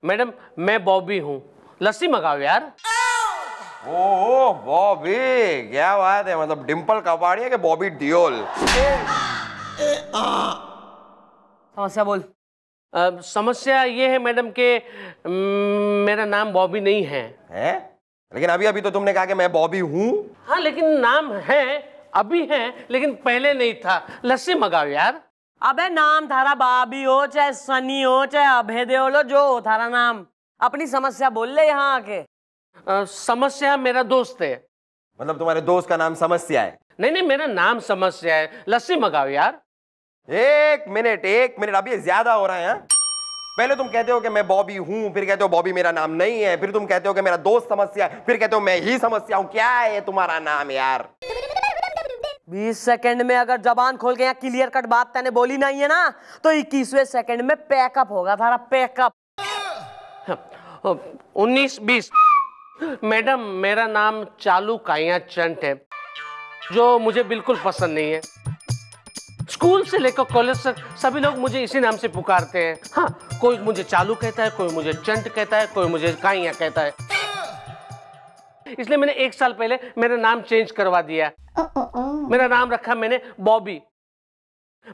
Madam मैं बॉबी हूँ, लस्सी मंगाओ यार। ओ बॉबी, क्या बात है, मतलब डिम्पल कपाड़िया के बॉबी दियोल। समस्या बोल। समस्या ये है मैडम के मेरा नाम बॉबी नहीं है। लेकिन अभी अभी तो तुमने कहा कि मैं बॉबी हूँ। हाँ लेकिन नाम है, अभी है, लेकिन पहले नहीं था। लस्सी मंगाओ यार। अबे नाम थारा बाबी हो चाहे सनी हो चाहे अभय देओल हो, जो हो थारा नाम, अपनी समस्या बोल ले यहाँ आके। समस्या मेरा दोस्त है। मतलब तुम्हारे दोस्त का नाम समस्या है? नहीं नहीं, मेरा नाम समस्या है। लस्सी मंगाओ यार। एक मिनट, अभी ये ज्यादा हो रहा है। पहले तुम कहते हो कि मैं बॉबी हूं, फिर कहते हो बॉबी मेरा नाम नहीं है, फिर तुम कहते हो कि मेरा दोस्त समस्या है, फिर कहते हो मैं ही समस्या हूं। क्या है तुम्हारा नाम यार? 20 सेकंड में अगर जबान खोल के यहाँ क्लियर कट बात तैने बोली नहीं है ना, तो 21वें सेकंड में पैकअप होगा थारा, पैकअप। 19-20। मैडम मेरा नाम चालू काइया चंट है, जो मुझे बिल्कुल पसंद नहीं है। स्कूल से लेकर कॉलेज तक सभी लोग मुझे इसी नाम से पुकारते हैं। हाँ, कोई मुझे चालू कहता है, कोई मुझे चंट कहता है, कोई मुझे काइया कहता है। इसलिए मैंने 1 साल पहले मेरा नाम चेंज करवा दिया। मेरा नाम रखा मैंने बॉबी।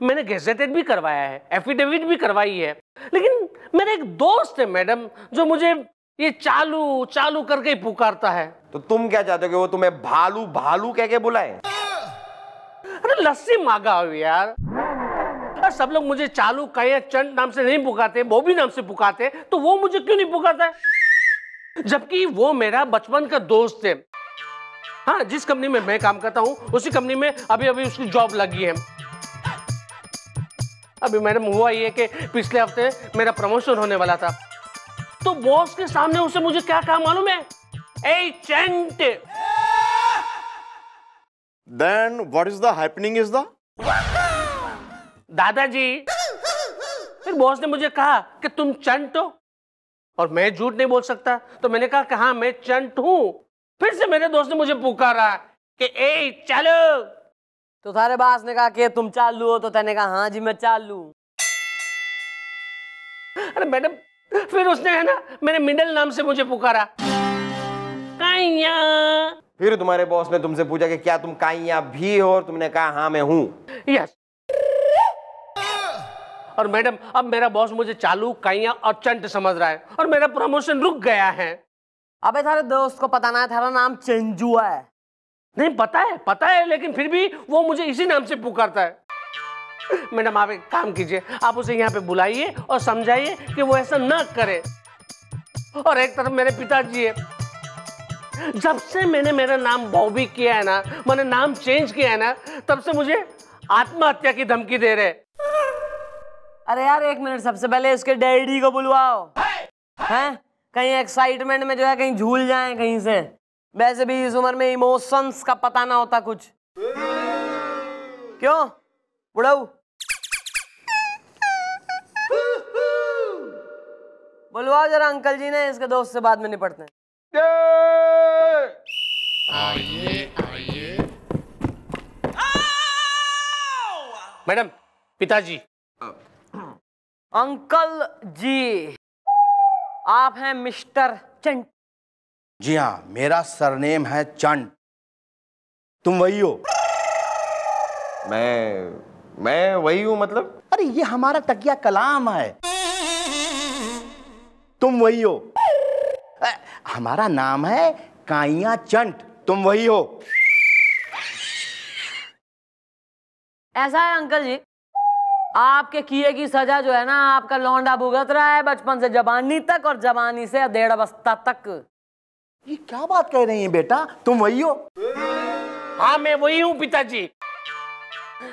मैंने गेजेटेड भी करवाया है, एफिडेविट भी करवाई है। लेकिन मेरा एक दोस्त है मैडम, जो मुझे ये चालू चालू करके ही पुकारता है। तो तुम क्या चाहते हो कि वो तुम्हें भालू भालू कह के बुलाए? अरे लस्सी मंगाओ यार। सब लोग मुझे चालू काया चंट नाम से नहीं पुकारते, बॉबी नाम से पुकारते, तो वो मुझे क्यों नहीं पुकारता है? जबकि वो मेरा बचपन का दोस्त है। हाँ, जिस कंपनी में मैं काम करता हूँ उसी कंपनी में अभी अभी उसकी जॉब लगी है। अभी मैडम हुआ ये कि पिछले हफ्ते मेरा प्रमोशन होने वाला था, तो बॉस के सामने उसे मुझे क्या कहा मालूम है? ए चंट। Then what is the happening is the? दादाजी, फिर बॉस ने मुझे कहा कि तुम चंट हो, और मैं झूठ नहीं बोल सकता, तो मैंने कहा कि हाँ मैं चंट हूं। फिर से मेरे दोस्त ने मुझे पुकारा कि ए चलो। तो थारे बास ने कहा कि तुम चालू हो, तो तैने कहा हाँ जी मैं चालू। अरे मैडम, फिर उसने है ना मेरे मिडिल नाम से मुझे पुकारा, काइया। फिर तुम्हारे बॉस ने तुमसे पूछा कि क्या तुम काइया भी हो, और तुमने कहा हाँ मैं हूं। यस। और मैडम अब मेरा बॉस मुझे चालू काइया और चंट समझ रहा है, और मेरा प्रमोशन रुक गया है। अबे थारे दोस्त को पता ना है थारा नाम चंजुआ है? नहीं पता है, लेकिन फिर भी वो मुझे इसी नाम से पुकारता है। मैडम आप एक काम कीजिए, आप उसे यहाँ पे बुलाइए और समझाइए कि वो ऐसा ना करे। और एक तरफ मेरे पिताजी है, जब से मैंने मेरा नाम बॉबी किया है ना, मैंने नाम चेंज किया है ना, तब से मुझे आत्महत्या की धमकी दे रहे। अरे यार एक मिनट, सबसे पहले इसके डैडी को बुलवाओ। हैं? कहीं एक्साइटमेंट में जो है कहीं झूल जाएं कहीं से। वैसे भी इस उम्र में इमोशंस का पता ना होता कुछ। क्यों बुढ़ाऊ? बुलवाओ जरा अंकल जी ने, इसके दोस्त से बाद में निपटते हैं। मैडम, पिताजी। अंकल जी, आप हैं मिस्टर चंट? जी हाँ, मेरा सरनेम है चंट। तुम वही हो? मैं वही हूं मतलब? अरे ये हमारा तकिया कलाम है। तुम वही हो? हमारा नाम है काइया चंट। तुम वही हो? ऐसा है अंकल जी, आपके किए की सजा जो है ना, आपका लौंडा भुगत रहा है बचपन से जवानी तक, और जवानी से 1.5 अवस्था तक। ये क्या बात कह रही हैं बेटा? तुम वही हो? हाँ मैं वही हूँ पिताजी।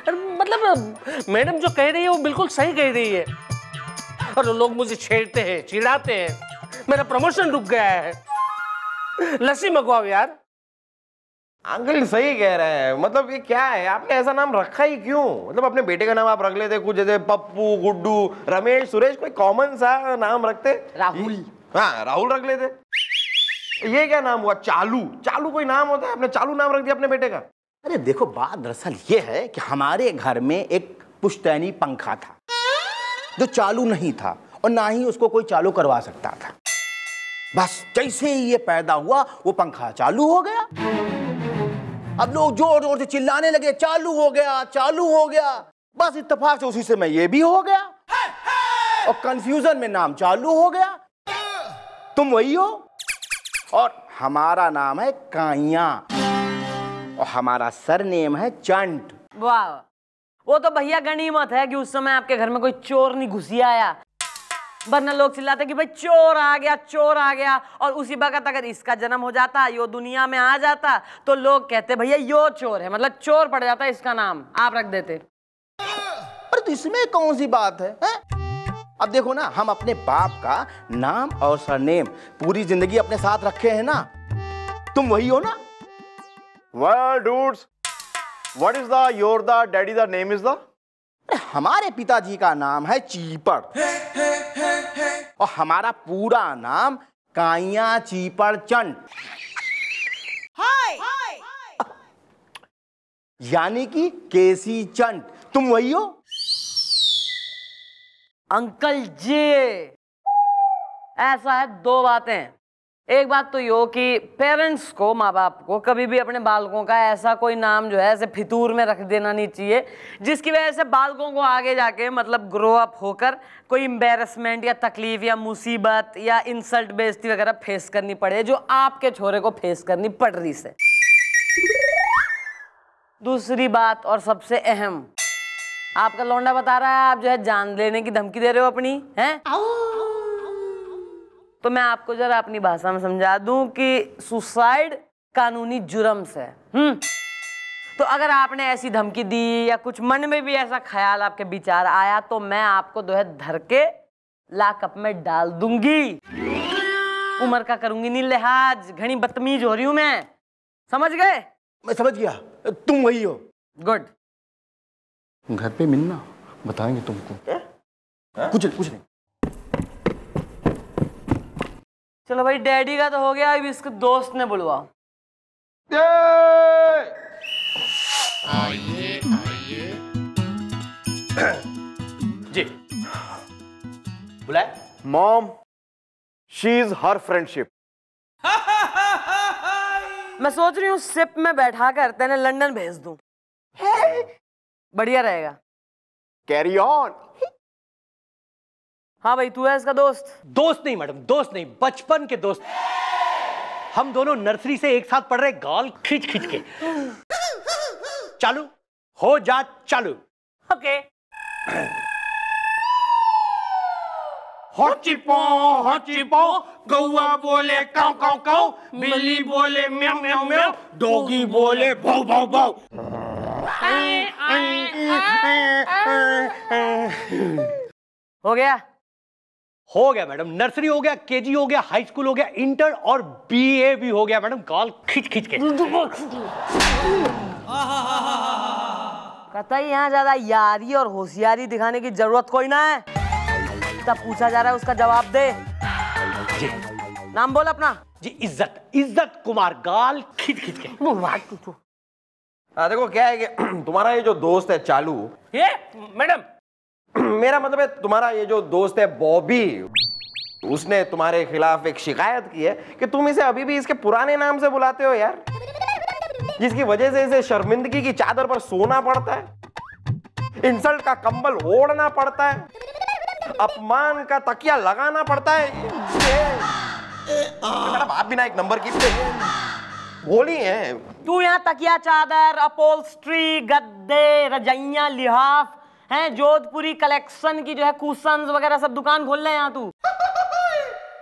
मतलब मैडम जो कह रही है वो बिल्कुल सही कह रही है, और लोग मुझे छेड़ते हैं, चिढ़ाते हैं। मेरा प्रमोशन रुक गया है। लस्सी मंगवाओ यार। अंकल सही कह रहे हैं, मतलब ये क्या है, आपने ऐसा नाम रखा ही क्यों? मतलब अपने बेटे का नाम आप रख लेते कुछ, जैसे पप्पू, गुड्डू, रमेश, सुरेश, कोई कॉमन सा नाम रखते। राहुल। हाँ राहुल रख लेते। ये क्या नाम हुआ? चालू। चालू कोई नाम होता है? आपने चालू नाम रख दिया अपने बेटे का। अरे देखो, बात दरअसल ये है कि हमारे घर में एक पुश्तैनी पंखा था जो चालू नहीं था, और ना ही उसको कोई चालू करवा सकता था। बस जैसे ही ये पैदा हुआ वो पंखा चालू हो गया। अब लोग जोर जोर से चिल्लाने लगे, चालू हो गया, चालू हो गया। बस इत्तेफाक से उसी समय ये भी हो गया और कंफ्यूजन में नाम चालू हो गया। तुम वही हो और हमारा नाम है काइया और हमारा सरनेम है चंट। वाह, वो तो भैया गनीमत है कि उस समय आपके घर में कोई चोर नहीं घुसी आया, वरना लोग चिल्लाते कि भाई चोर आ गया, चोर आ गया। और उसी वक्त अगर इसका जन्म हो जाता, यो दुनिया में आ जाता, तो लोग कहते भैया यो चोर है, मतलब चोर पड़ जाता, इसका नाम आप रख देते। अरे तो इसमें कौन सी बात है? अब देखो ना, हम अपने बाप का नाम और सरनेम पूरी जिंदगी अपने साथ रखे हैं ना। तुम वही हो ना? Well, dudes, what is the daddy the name is the? हमारे पिताजी का नाम है चीपड़ और हमारा पूरा नाम काइया चीपड़ चंट, यानी कि केसी चंट। तुम वही हो? अंकल जी, ऐसा है, दो बातें। एक बात तो यो कि पेरेंट्स को, माँ बाप को कभी भी अपने बालकों का ऐसा कोई नाम जो है ऐसे फितूर में रख देना नहीं चाहिए जिसकी वजह से बालकों को आगे जाके मतलब ग्रो अप होकर कोई एम्बेरसमेंट या तकलीफ या मुसीबत या इंसल्ट बेइज्जती वगैरह फेस करनी पड़े, जो आपके छोरे को फेस करनी पड़ रही से। दूसरी बात और सबसे अहम, आपका लौंडा बता रहा है आप जो है जान लेने की धमकी दे रहे हो अपनी, हैं? तो मैं आपको जरा अपनी भाषा में समझा दूं कि सुसाइड कानूनी जुर्म से। तो अगर आपने ऐसी धमकी दी या कुछ मन में भी ऐसा ख्याल आपके विचार आया तो मैं आपको जो है धर के लाकअप में डाल दूंगी। उम्र का करूंगी नहीं लिहाज, घनी बदतमीज हो रही हूं मैं, समझ गए? मैं समझ गया, तुम वही हो। गुड। घर पे मिलना, बताएंगे तुमको। कुछ नहीं। चलो भाई, डैडी का तो हो गया, अभी इसके दोस्त ने बुलवाओ। जी बुलाए? Mom, she is her friendship. मैं सोच रही हूँ सिप में बैठा कर तेने लंदन भेज दूं, बढ़िया रहेगा। Carry on. हाँ भाई, तू है इसका दोस्त? दोस्त नहीं मैडम, दोस्त नहीं, बचपन के दोस्त। हम दोनों नर्सरी से एक साथ पढ़ रहे, गाल खींच खींच के। चालू हो जा, चालू। ओके। हॉचिपो, गौआ बोले काऊ काऊ काऊ, बिल्ली बोले म्याऊ म्याऊ म्याऊ, डॉगी बोले भाऊ भाऊ भाऊ। हो गया? हो गया मैडम, नर्सरी हो गया, केजी हो गया, हाई स्कूल हो गया, इंटर और बीए भी हो गया मैडम, गाल खींच खींच के। कहता है यहाँ ज्यादा यारी और होशियारी दिखाने की जरूरत कोई ना है। तब पूछा जा रहा है उसका जवाब दे। जी। नाम बोल अपना। जी इज्जत कुमार, गाल खींच खींच के। देखो क्या है कि तुम्हारा ये जो दोस्त है चालू, ये मैडम, मेरा मतलब है तुम्हारा ये जो दोस्त है बॉबी, उसने तुम्हारे खिलाफ एक शिकायत की है कि तुम इसे अभी भी इसके पुराने नाम से बुलाते हो यार, जिसकी वजह से इसे शर्मिंदगी की चादर पर सोना पड़ता है, इंसल्ट का कंबल ओढ़ना पड़ता है, अपमान का तकिया लगाना पड़ता है। मतलब आप बिना एक नंबर की बोली है। तू यहाँ तकिया, चादर, अपहोल्स्ट्री, गद्दे, रजाइयां, लिहाफ हैं, जोधपुरी कलेक्शन की जो है कुशन्स वगैरह सब दुकान खोल ले यहाँ तू।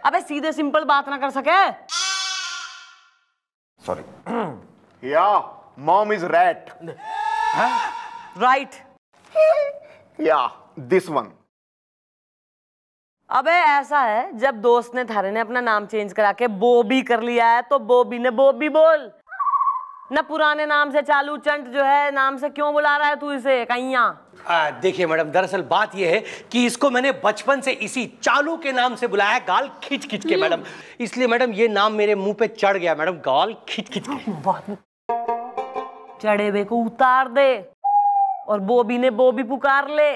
अबे सीधे सिंपल बात ना कर सके? Sorry. Yeah, mom is rat. Right. Yeah, this one. अबे ऐसा है, जब दोस्त ने थारे ने अपना नाम चेंज करा के बॉबी कर लिया है तो बॉबी ने बॉबी बोल ना। पुराने नाम से चालू चंट जो है नाम से क्यों बुला रहा है तू इसे कहिया? देखिए मैडम, दरअसल बात यह है कि इसको मैंने बचपन से इसी चालू के नाम से बुलाया, गाल खींच खींच के मैडम, इसलिए मैडम ये नाम मेरे मुंह पे चढ़ गया मैडम, गाल खींच खींच के। चढ़े हुए को उतार दे और बॉबी ने बॉबी पुकार ले।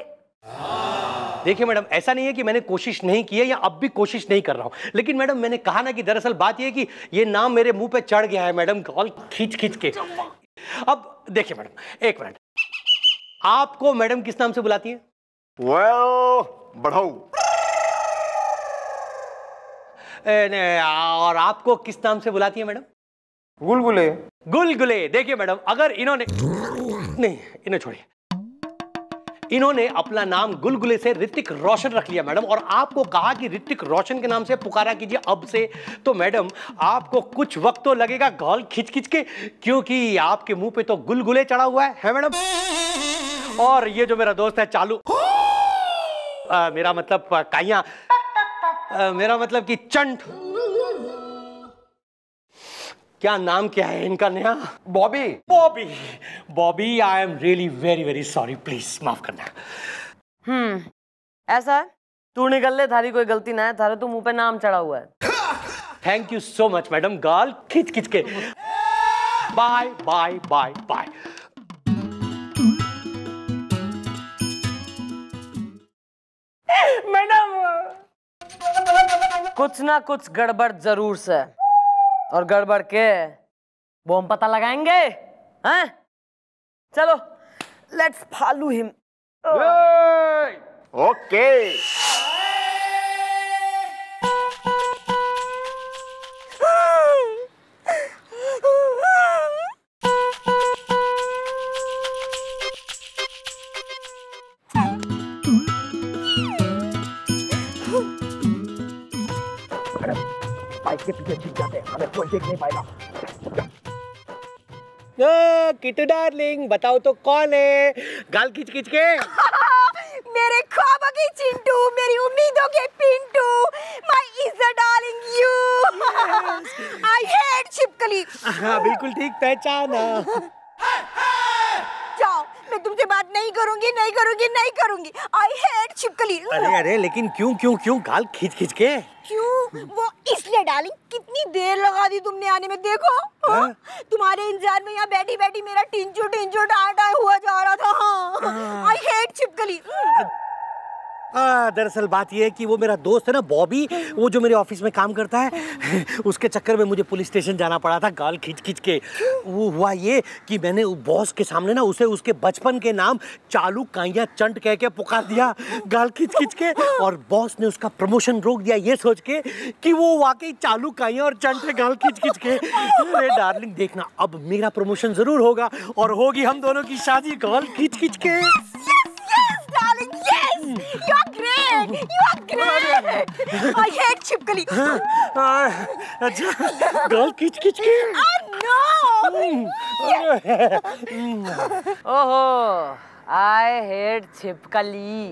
देखिए मैडम, ऐसा नहीं है कि मैंने कोशिश नहीं की है या अब भी कोशिश नहीं कर रहा हूं, लेकिन मैडम मैंने कहा ना कि दरअसल बात यह है कि ये नाम मेरे मुंह पे चढ़ गया है मैडम, गॉल खींच खींच के। अब देखिए मैडम, एक मिनट, आपको मैडम किस नाम से बुलाती है? बढ़ाऊ। और आपको किस नाम से बुलाती है मैडम? गुलगुले। गुलगुले। देखिए मैडम, अगर इन्होंने नहीं, इन्हें छोड़िए, इन्होंने अपना नाम गुलगुले से ऋतिक रोशन रख लिया मैडम, और आपको कहा कि ऋतिक रोशन के नाम से पुकारा कीजिए अब से, तो मैडम आपको कुछ वक्त तो लगेगा गाल खिंच खिंच के, क्योंकि आपके मुंह पे तो गुलगुले चढ़ा हुआ है मैडम। और ये जो मेरा दोस्त है चालू, मेरा मतलब काइया, मेरा मतलब कि चंट, क्या नाम क्या है इनका नया? Bobby. Bobby. Bobby, I am really very very sorry, please माफ करना। ऐसा है, तू निकल ले, थारी कोई गलती ना है, थारे तो मुंह पे नाम चढ़ा हुआ है। Thank you so much madam, गाल खिंच खिंच के। Bye bye bye bye. Madam, कुछ ना कुछ गड़बड़ जरूर से, और गड़बड़ के वो हम पता लगाएंगे, हैं? चलो, लेट्स फॉलो हिम। ओके। के पीछे छिप जाते हैं, हमें कोई देख नहीं पाएगा। किटू डार्लिंग, बताओ तो कौन है गाल खिंच खिंच के? मेरे ख्वाबों की चिंटू, मेरी उम्मीदों के Pintu, my is darling you. I hate छिपकली। हाँ बिल्कुल ठीक पहचाना। जाओ, मैं तुमसे बात नहीं करूंगी, नहीं करूंगी, नहीं करूंगी। आई हेट छिपकली। अरे अरे, लेकिन क्यों क्यों क्यों गाल खिंच खिंच के? क्यों? वो इसलिए डार्लिंग, कितनी देर लगा दी तुमने आने में, देखो। तुम्हारे इंतजार में यहाँ बैठी बैठी मेरा टिंचू टिंचू टाटा हुआ जा रहा था। आई हेट छिपकली। दरअसल बात यह है कि वो मेरा दोस्त है ना बॉबी, वो जो मेरे ऑफिस में काम करता है, उसके चक्कर में मुझे पुलिस स्टेशन जाना पड़ा था गाल खींच खींच के। वो हुआ ये कि मैंने बॉस के सामने ना उसे उसके बचपन के नाम चालू काइया चंट कह के पुकार दिया गाल खींच खींच के, और बॉस ने उसका प्रमोशन रोक दिया ये सोच के कि वो वाकई चालू काइया और चंट है गाल खींच खींच के। अरे डार्लिंग देखना, अब मेरा प्रमोशन जरूर होगा और होगी हम दोनों की शादी गाल खींच खींच के। Darling, yes! You are great! You are great! I hate छिपकली। अच्छा, गाल खींच खींच के। Oh no! ओहो, I hate छिपकली,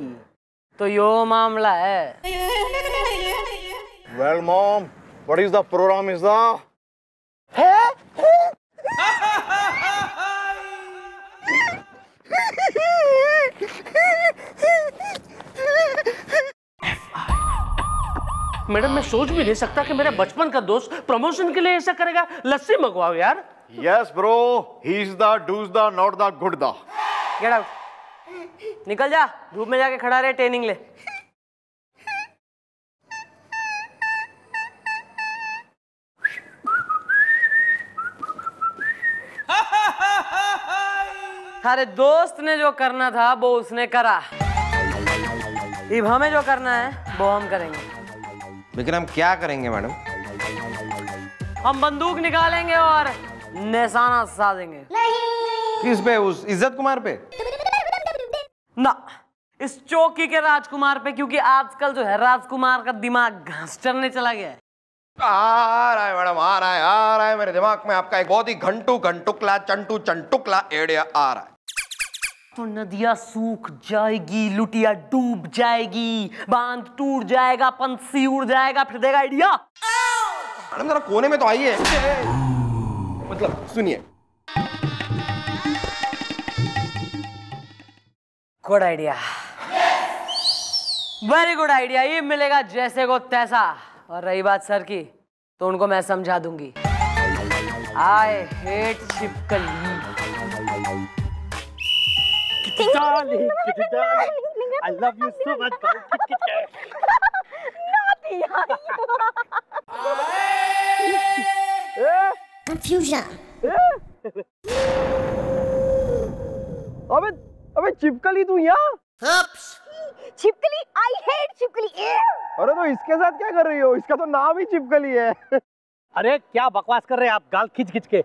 तो यो मामला है। Well, mom, what is the program is the? Madam, मैं सोच भी नहीं सकता कि मेरा बचपन का दोस्त प्रमोशन के लिए ऐसा करेगा। लस्सी मंगवाओ यार। Yes, bro. He is the do's the not the good the. Get out. निकल जा, धूप में जाके खड़ा रहे, ट्रेनिंग ले। थारे दोस्त ने जो करना था वो उसने करा, अब हमें जो करना है वो हम करेंगे। लेकिन हम क्या करेंगे मैडम? हम बंदूक निकालेंगे और निशाना साधेंगे। किस पे? उस इज्जत कुमार पे? ना, इस चौकी के राजकुमार पे, क्योंकि आजकल जो है राजकुमार का दिमाग घास चरने चला गया है। आ रहा है मैडम, आ रहा है मेरे दिमाग में आपका एक बहुत ही घंटुकला चंटू चंटुकला आइडिया आ रहा है। तो नदियां सूख जाएगी, लुटिया डूब जाएगी, बांध टूट जाएगा, पंछी उड़ जाएगा, फिर देगा आइडिया। मैडम जरा कोने में तो आइए, मतलब सुनिए। Good idea, very good idea. ये मिलेगा जैसे को तैसा। और रही बात सर की, तो उनको मैं समझा दूंगी। आई हेट छिपकली। Darling, I love you so much. Confusion. अबे चिपकली तू यहाँ? छिपकली, I hate छिपकली। अरे तो इसके साथ क्या कर रही हो? इसका तो नाम ही छिपकली है। अरे क्या बकवास कर रहे हैं आप गाल खींच खींच के।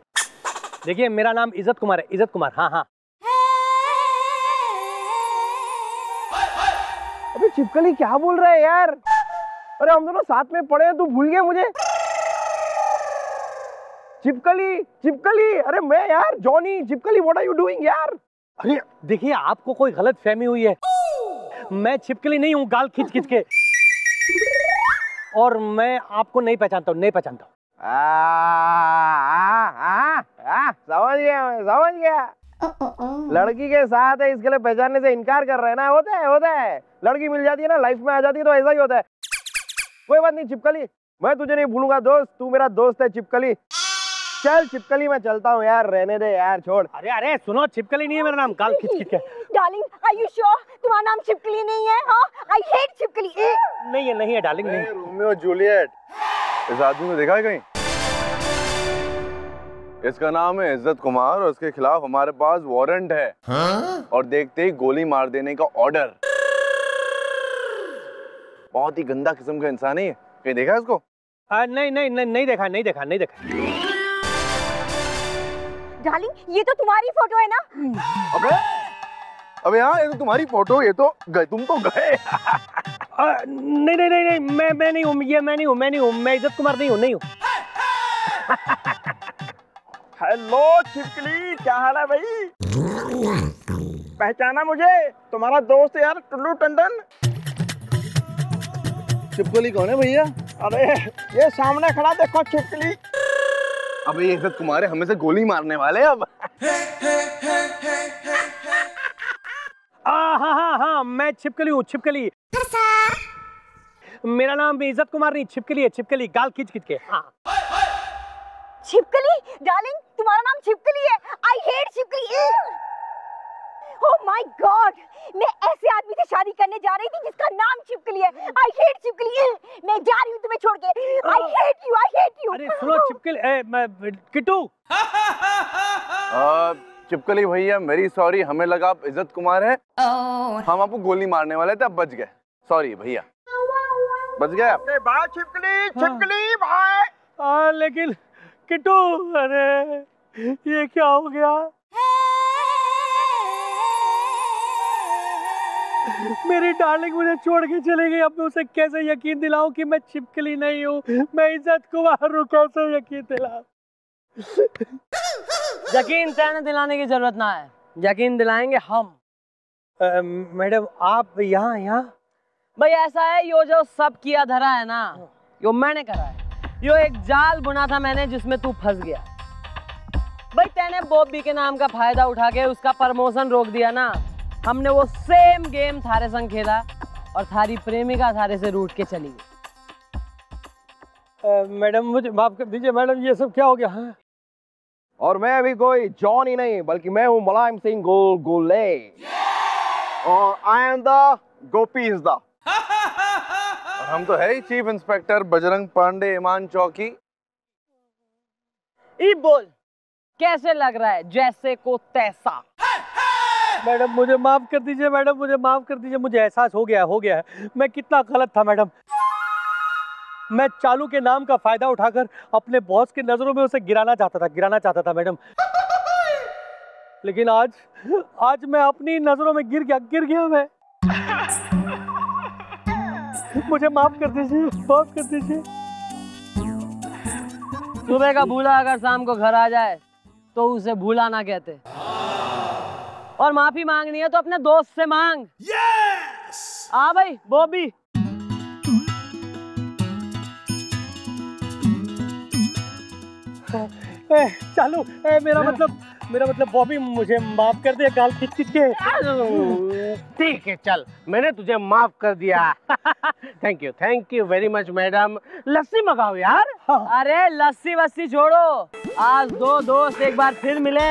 देखिए मेरा नाम इज्जत कुमार है, इज्जत कुमार। हाँ हाँ। अबे छिपकली क्या बोल रहा है यार? अरे हम दोनों साथ में पढ़े हैं, तू भूल गया मुझे? छिपकली छिपकली, अरे मैं यार जॉनी। छिपकली व्हाट आर यू डूइंग यार? अरे देखिए आपको कोई गलत फहमी हुई है। मैं छिपकली नहीं हूँ गाल खींच खींच के। और मैं आपको नहीं पहचानता हूँ, नहीं पहचानता हूँ। समझ गया मैं, समझ गया। लड़की के साथ है इसके लिए पहचानने से इनकार कर रहे हैं ना? होता है। लड़की मिल जाती है ना, लाइफ में आ जाती है तो ऐसा ही होता है। कोई बात नहीं छिपकली, मैं तुझे नहीं भूलूंगा दोस्त। तू मेरा दोस्त है छिपकली। चल छिपकली मैं चलता हूँ यार, रहने दे यार, छोड़। अरे अरे सुनो, छिपकली नहीं है मेरा नाम, गाल खींच खींच के। डार्लिंग, आर यू श्योर तुम्हारा नाम छिपकली नहीं है? हाँ, आई हेट छिपकली। नहीं है डार्लिंग, नहीं। रोमियो जूलियट, इस आदमी को देखा है कहीं? इसका नाम है इज्जत कुमार और उसके खिलाफ हमारे पास वारंट है। और देखते ही गोली मार देने का ऑर्डर। बहुत ही गंदा किस्म का इंसान है। कहीं देखा इसको? नहीं देखा। डार्लिंग, ये तो तुम्हारी फोटो है ना? अबे हाँ, ये तो तुम्हारी फोटो। ये तो गए, तुम तो गए। नहीं, मैं नहीं हूँ, ये मैं नहीं हूँ, मैं इज्जत कुमार नहीं हूँ। हेलो छिपकली, क्या हाल है भाई? पहचाना मुझे? तुम्हारा दोस्त यार, टुल्लू टंडन। छिपकली कौन है भैया? अरे ये सामने खड़ा देखो छिपकली। अब ये इज्जत कुमार है, हमें से गोली मारने वाले अब। हाँ, मैं छिपकली हूँ, छिपकली। मेरा नाम इज्जत कुमार नहीं, छिपकली है, छिपकली। गाल खींच खींच के। हाँ। छिपकली? डार्लिंग, तुम्हारा नाम छिपकली है। आई हेट छिपकली। ओह माय गॉड, मैं ऐसे आदमी से शादी करने जा रही थी जिसका नाम छिपकली है। आई हेट छिपकली। मैं जा रही हूँ तुम्हें छोड़ के। I hate you. अरे सुनो छिपकली, किट्टू। छिपकली भैया मेरी सॉरी, हमें लगा आप इज्जत कुमार है। हम आपको गोली मारने वाले थे, अब बच गए। सॉरी भैया, बच गए आप। बाय छिपकली भाई। लेकिन किट्टू, अरे ये क्या हो गया? मेरी डार्लिंग मुझे छोड़ के चली गई। अब मैं उसे कैसे यकीन दिलाऊं कि मैं छिपकली नहीं हूँ, मैं इज्जत कुमार हूँ? कैसे यकीन दिलाऊं? यकीन तेने दिलाने की जरूरत ना है, यकीन दिलाएंगे हम। मैडम आप यहाँ? भाई ऐसा है, यो जो सब किया धरा है ना, यो मैंने करा है। यो एक जाल बुना था मैंने जिसमें तू फंस गया। भाई तेने बॉबी के नाम का फायदा उठा के उसका प्रमोशन रोक दिया ना। हमने वो सेम गेम थारे संग खेला और थारी प्रेमिका थारे से रूठ के चली गई। मैडम मुझे माफ कर दीजिए मैडम, ये सब क्या हो गया? हाँ? और मैं अभी कोई जॉन ही नहीं, बल्कि मैं हूँ मुलायम सिंह गोले। और I am the Gopi is the. और हम तो है ही चीफ इंस्पेक्टर बजरंग पांडे, ईमान चौकी। ई बोल, कैसे लग रहा है? जैसे को तैसा। मैडम मुझे माफ कर दीजिए, मैडम मुझे माफ कर दीजिए। मुझे एहसास हो गया है मैं कितना गलत था मैडम। मैं चालू के नाम का फायदा उठाकर अपने बॉस की नजरों में उसे गिराना चाहता था मैडम। लेकिन आज मैं अपनी नजरों में गिर गया मैं। मुझे माफ कर दीजिए। सुबह का भूला अगर शाम को घर आ जाए तो उसे भूला ना कहते। और माफी मांगनी है तो अपने दोस्त से मांग। यस! आ भाई बॉबी। चालू, मेरा मतलब बॉबी मुझे माफ कर दे गाल खींच के। ठीक है चल, मैंने तुझे माफ कर दिया। Thank you very much madam. लस्सी मंगाओ यार। अरे लस्सी वस्सी छोड़ो, आज दो दोस्त एक बार फिर मिले।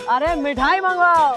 अरे मिठाई मंगवाओ।